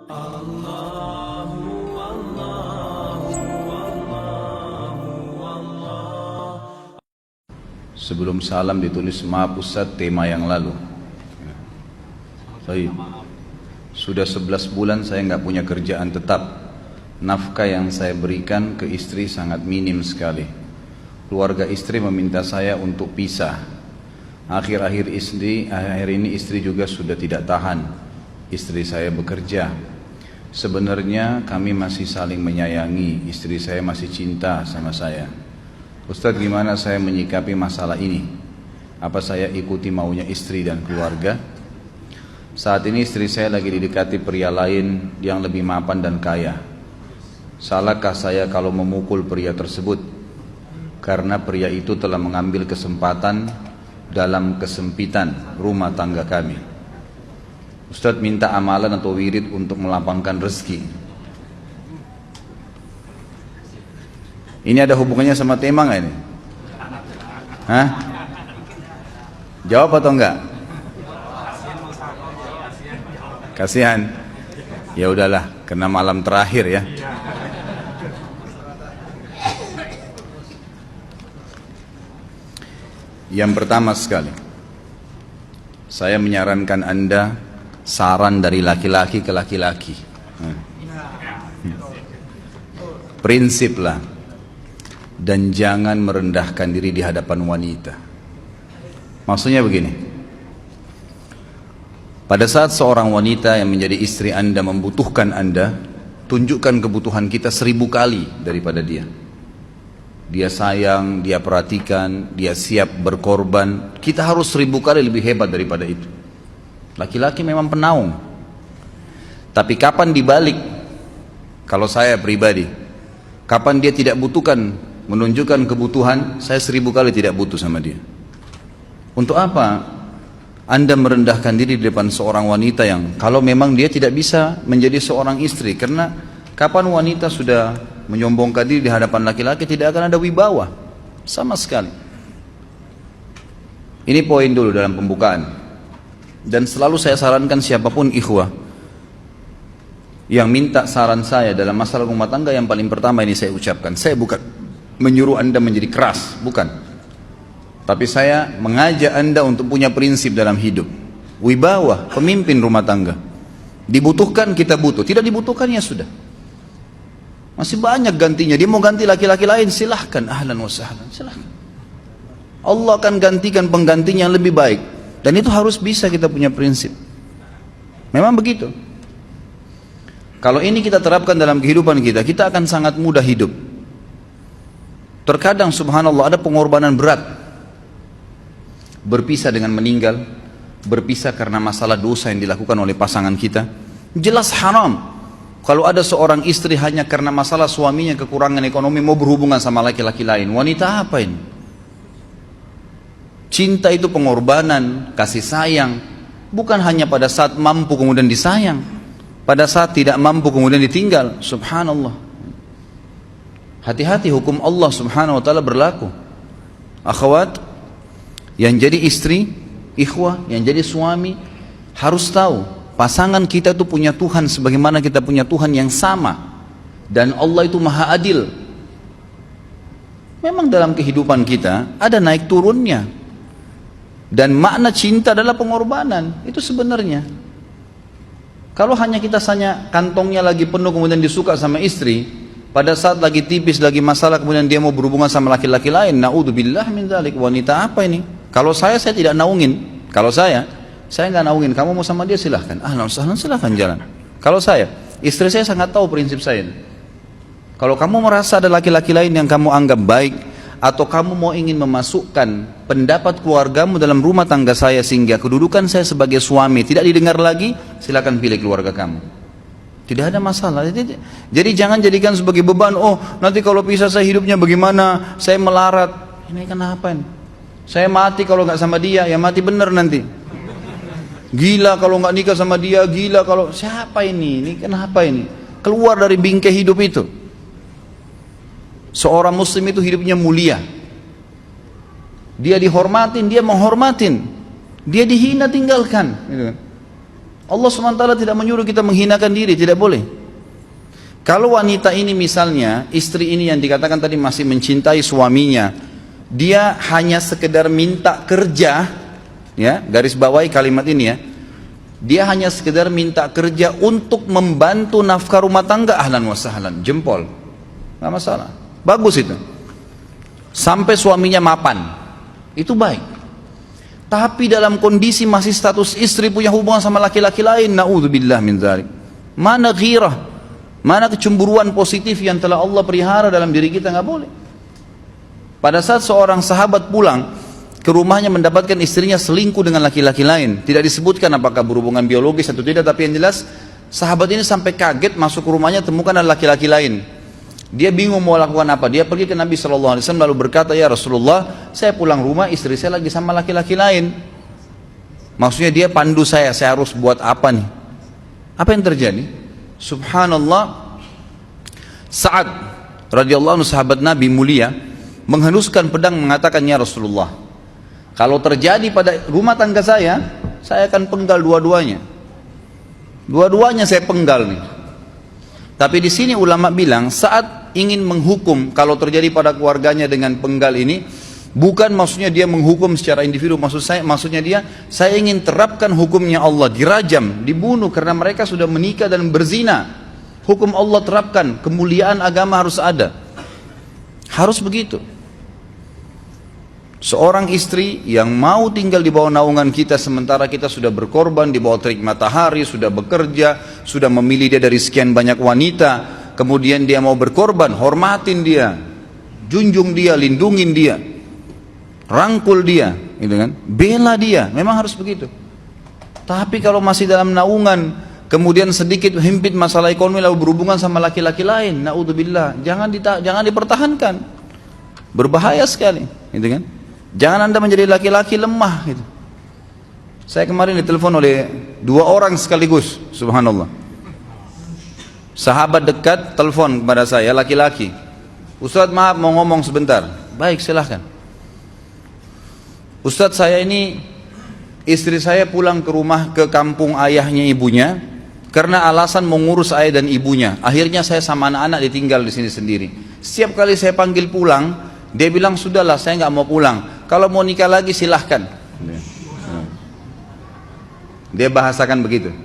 Sebelum salam ditulis, maaf Ustaz, tema yang lalu. Baik. Sudah 11 bulan saya nggak punya kerjaan tetap. Nafkah yang saya berikan ke istri sangat minim sekali. Keluarga istri meminta saya untuk pisah. Akhir-akhir ini istri juga sudah tidak tahan. Istri saya bekerja. Sebenarnya kami masih saling menyayangi. Istri saya masih cinta sama saya. Ustadz, gimana saya menyikapi masalah ini? Apa saya ikuti maunya istri dan keluarga? Saat ini istri saya lagi didekati pria lain yang lebih mapan dan kaya. Salahkah saya kalau memukul pria tersebut? Karena pria itu telah mengambil kesempatan dalam kesempitan rumah tangga kami. Ustadz minta amalan atau wirid untuk melapangkan rezeki. Ini ada hubungannya sama tema nggak ini? Hah? Jawab atau enggak? Kasihan. Ya udahlah, karena malam terakhir ya. Yang pertama sekali, saya menyarankan Anda saran dari laki-laki ke laki-laki. Prinsiplah. Dan jangan merendahkan diri di hadapan wanita. Maksudnya begini, pada saat seorang wanita yang menjadi istri Anda membutuhkan Anda, tunjukkan kebutuhan kita 1000 kali daripada dia. Dia sayang, dia perhatikan, dia siap berkorban. Kita harus 1000 kali lebih hebat daripada itu. Laki-laki memang penaung. Tapi kapan dibalik? Kalau saya pribadi, kapan dia tidak butuhkan, menunjukkan kebutuhan, saya 1000 kali tidak butuh sama dia. Untuk apa Anda merendahkan diri di depan seorang wanita yang kalau memang dia tidak bisa menjadi seorang istri? Karena kapan wanita sudah menyombongkan diri di hadapan laki-laki, tidak akan ada wibawa sama sekali. Ini poin dulu dalam pembukaan. Dan selalu saya sarankan siapapun ikhwah yang minta saran saya dalam masalah rumah tangga, yang paling pertama ini saya ucapkan, saya bukan menyuruh Anda menjadi keras, bukan. Tapi saya mengajak Anda untuk punya prinsip dalam hidup. Wibawa, pemimpin rumah tangga. Dibutuhkan kita butuh, tidak dibutuhkan ya sudah. Masih banyak gantinya. Dia mau ganti laki-laki lain, silahkan, ahlan wa sahlan, silahkan. Allah akan gantikan penggantinya yang lebih baik. Dan itu harus bisa kita punya prinsip. Memang begitu. Kalau ini kita terapkan dalam kehidupan kita, kita akan sangat mudah hidup. Terkadang subhanallah ada pengorbanan berat. Berpisah dengan meninggal, berpisah karena masalah dosa yang dilakukan oleh pasangan kita. Jelas haram. Kalau ada seorang istri hanya karena masalah suaminya kekurangan ekonomi mau berhubungan sama laki-laki lain, wanita apa ini? Cinta itu pengorbanan, kasih sayang. Bukan hanya pada saat mampu kemudian disayang, pada saat tidak mampu kemudian ditinggal. Subhanallah. Hati-hati, hukum Allah subhanahu wa ta'ala berlaku. Akhwat, yang jadi istri, ikhwah, yang jadi suami, harus tahu, pasangan kita itu punya Tuhan sebagaimana kita punya Tuhan yang sama. Dan Allah itu maha adil. Memang dalam kehidupan kita, ada naik turunnya. Dan makna cinta adalah pengorbanan, itu sebenarnya. Kalau hanya kita kantongnya lagi penuh kemudian disuka sama istri, pada saat lagi tipis, lagi masalah, kemudian dia mau berhubungan sama laki-laki lain, na'udzubillah min dzalik. Wanita apa ini? Kalau saya tidak naungin. Kalau saya nggak naungin. Kamu mau sama dia silahkan. Ahlan sahlan, silahkan jalan. Kalau saya, istri saya sangat tahu prinsip saya. Kalau kamu merasa ada laki-laki lain yang kamu anggap baik, atau kamu mau ingin memasukkan pendapat keluargamu dalam rumah tangga saya sehingga kedudukan saya sebagai suami tidak didengar lagi, silakan pilih keluarga kamu. Tidak ada masalah. Jadi jangan jadikan sebagai beban. Oh, nanti kalau pisah saya hidupnya bagaimana? Saya melarat. Ini kenapa ini? Saya mati kalau nggak sama dia, ya mati bener nanti. Gila kalau nggak nikah sama dia, gila kalau siapa ini? Ini kenapa ini? Keluar dari bingkai hidup itu. Seorang muslim itu hidupnya mulia. Dia dihormatin, dia menghormatin. Dia dihina, tinggalkan. Gitu kan? Allah SWT tidak menyuruh kita menghinakan diri, tidak boleh. Kalau wanita ini misalnya, istri ini yang dikatakan tadi masih mencintai suaminya, dia hanya sekedar minta kerja, ya, garis bawahi kalimat ini ya, dia hanya sekedar minta kerja untuk membantu nafkah rumah tangga, ahlan wa sahlan, jempol, nggak masalah, bagus itu. Sampai suaminya mapan, itu baik. Tapi dalam kondisi masih status istri punya hubungan sama laki-laki lain, naudzubillah min dzalik. Mana ghirah, mana kecemburuan positif yang telah Allah pelihara dalam diri kita, nggak boleh. Pada saat seorang sahabat pulang ke rumahnya mendapatkan istrinya selingkuh dengan laki-laki lain, tidak disebutkan apakah berhubungan biologis atau tidak, tapi yang jelas sahabat ini sampai kaget masuk ke rumahnya temukan ada laki-laki lain. Dia bingung mau lakukan apa. Dia pergi ke Nabi SAW lalu berkata, ya Rasulullah, saya pulang rumah istri saya lagi sama laki-laki lain. Maksudnya dia pandu saya harus buat apa nih? Apa yang terjadi? Subhanallah, Sa'ad radhiyallahu anhu sahabat Nabi mulia menghenuskan pedang mengatakan, ya Rasulullah, kalau terjadi pada rumah tangga saya akan penggal dua-duanya. Dua-duanya saya penggal nih. Tapi di sini ulama bilang saat ingin menghukum kalau terjadi pada keluarganya dengan penggal ini, bukan maksudnya dia menghukum secara individu, maksudnya saya ingin terapkan hukumnya Allah, dirajam, dibunuh karena mereka sudah menikah dan berzina. Hukum Allah terapkan, kemuliaan agama harus ada. Harus begitu. Seorang istri yang mau tinggal di bawah naungan kita sementara kita sudah berkorban di bawah terik matahari, sudah bekerja, sudah memilih dia dari sekian banyak wanita, kemudian dia mau berkorban, hormatin dia, junjung dia, lindungin dia, rangkul dia, gitu kan? Bela dia, memang harus begitu. Tapi kalau masih dalam naungan, kemudian sedikit himpit masalah ekonomi lalu berhubungan sama laki-laki lain, naudzubillah, jangan dipertahankan, berbahaya sekali, gitu kan? Jangan Anda menjadi laki-laki lemah gitu. Saya kemarin ditelepon oleh 2 orang sekaligus, subhanallah. Sahabat dekat telepon kepada saya, laki-laki. Ustadz maaf mau ngomong sebentar. Baik silahkan. Ustadz saya ini, istri saya pulang ke rumah ke kampung ayahnya ibunya karena alasan mengurus ayah dan ibunya. Akhirnya saya sama anak-anak ditinggal di sini sendiri. Setiap kali saya panggil pulang, dia bilang sudahlah saya nggak mau pulang. Kalau mau nikah lagi silahkan. Dia bahasakan begitu.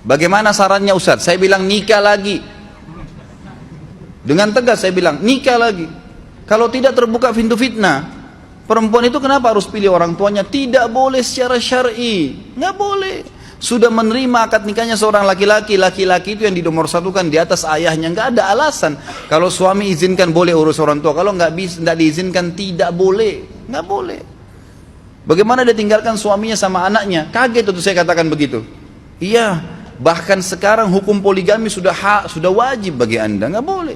Bagaimana sarannya Ustadz? Saya bilang nikah lagi. Dengan tegas saya bilang nikah lagi. Kalau tidak terbuka pintu fitnah. Perempuan itu kenapa harus pilih orang tuanya? Tidak boleh secara syar'i. Nggak boleh. Sudah menerima akad nikahnya seorang laki-laki, laki-laki itu yang dinomorsatukan di atas ayahnya, nggak ada alasan. Kalau suami izinkan boleh urus orang tua, kalau nggak diizinkan tidak boleh, nggak boleh. Bagaimana dia tinggalkan suaminya sama anaknya? Kaget itu saya katakan begitu. Iya, bahkan sekarang hukum poligami sudah wajib bagi Anda, nggak boleh.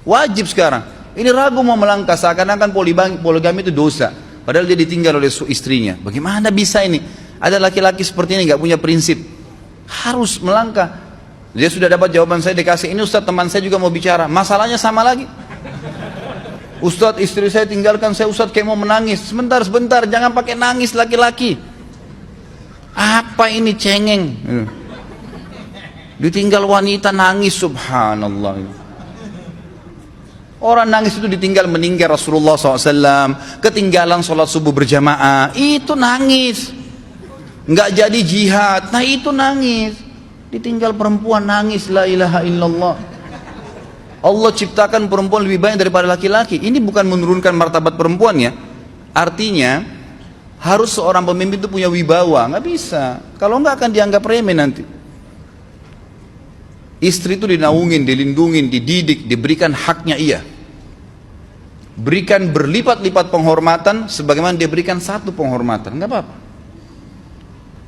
Wajib sekarang. Ini ragu mau melangkah seakan-akan poligami itu dosa, padahal dia ditinggal oleh istrinya. Bagaimana bisa ini? Ada laki-laki seperti ini nggak punya prinsip, harus melangkah. Dia sudah dapat jawaban saya dikasih ini Ustadz teman saya juga mau bicara, masalahnya sama lagi. Ustadz istri saya tinggalkan saya Ustadz kayak mau menangis. Sebentar jangan pakai nangis laki-laki. Apa ini cengeng? Ditinggal wanita nangis, subhanallah. Orang nangis itu ditinggal meninggal Rasulullah SAW, ketinggalan sholat subuh berjamaah, itu nangis. Nggak jadi jihad, nah itu nangis. Ditinggal perempuan nangis, la ilaha illallah. Allah ciptakan perempuan lebih banyak daripada laki-laki. Ini bukan menurunkan martabat perempuan ya. Artinya harus seorang pemimpin itu punya wibawa. Nggak bisa, kalau nggak akan dianggap remeh nanti. Istri itu dinaungin, dilindungin, dididik, diberikan haknya ia. Berikan berlipat-lipat penghormatan sebagaimana dia berikan satu penghormatan, nggak apa-apa.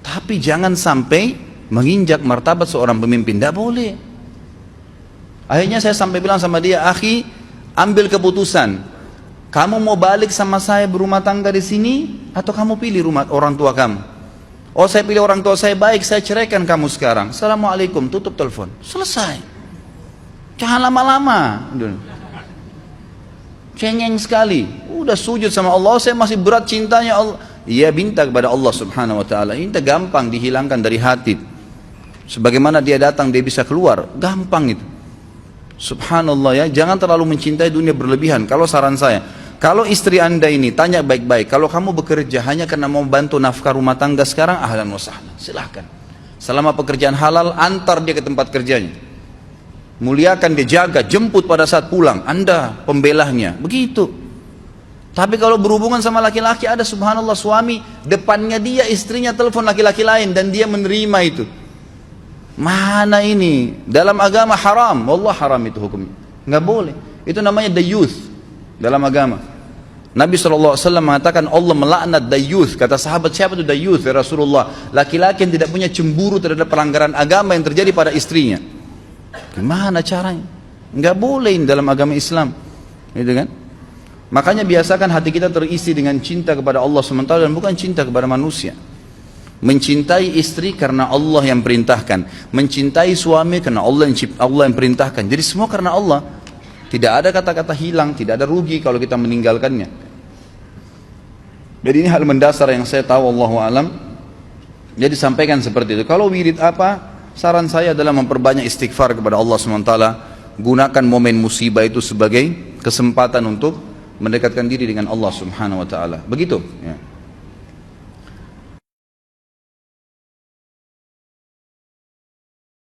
Tapi jangan sampai menginjak martabat seorang pemimpin, tidak boleh. Akhirnya saya sampai bilang sama dia, akhi, ambil keputusan. Kamu mau balik sama saya berumah tangga di sini, atau kamu pilih rumah orang tua kamu? Oh saya pilih orang tua saya, baik saya ceraikan kamu sekarang. Assalamualaikum, tutup telepon, selesai. Jangan lama-lama. Cengeng sekali. Udah sujud sama Allah, saya masih berat cintanya Allah. Ia minta kepada Allah subhanahu wa ta'ala. Ini gampang dihilangkan dari hati. Sebagaimana dia datang, dia bisa keluar. Gampang itu. Subhanallah ya, jangan terlalu mencintai dunia berlebihan. Kalau saran saya, kalau istri anda ini tanya baik-baik, kalau kamu bekerja hanya karena mau bantu nafkah rumah tangga sekarang, ahlan wa sahlan, silahkan. Selama pekerjaan halal, antar dia ke tempat kerjanya. Muliakan dia, jaga, jemput pada saat pulang. Anda pembelahnya, begitu. Tapi kalau berhubungan sama laki-laki, ada subhanallah suami, depannya dia, istrinya telepon laki-laki lain, dan dia menerima itu. Mana ini? Dalam agama haram. Wallah haram itu hukumnya. Nggak boleh. Itu namanya dayuth dalam agama. Nabi SAW mengatakan Allah melaknat dayuth. Kata sahabat, siapa itu dayuth ya Rasulullah? Laki-laki yang tidak punya cemburu terhadap pelanggaran agama yang terjadi pada istrinya. Gimana caranya? Nggak boleh dalam agama Islam. Gitu kan? Makanya biasakan hati kita terisi dengan cinta kepada Allah SWT dan bukan cinta kepada manusia. Mencintai istri karena Allah yang perintahkan, mencintai suami karena Allah yang perintahkan. Jadi semua karena Allah. Tidak ada kata-kata hilang, tidak ada rugi kalau kita meninggalkannya. Jadi ini hal mendasar yang saya tahu, Allahu alam. Jadi sampaikan seperti itu. Kalau wirid apa? Saran saya adalah memperbanyak istighfar kepada Allah SWT. Gunakan momen musibah itu sebagai kesempatan untuk mendekatkan diri dengan Allah Subhanahu wa taala. Begitu ya.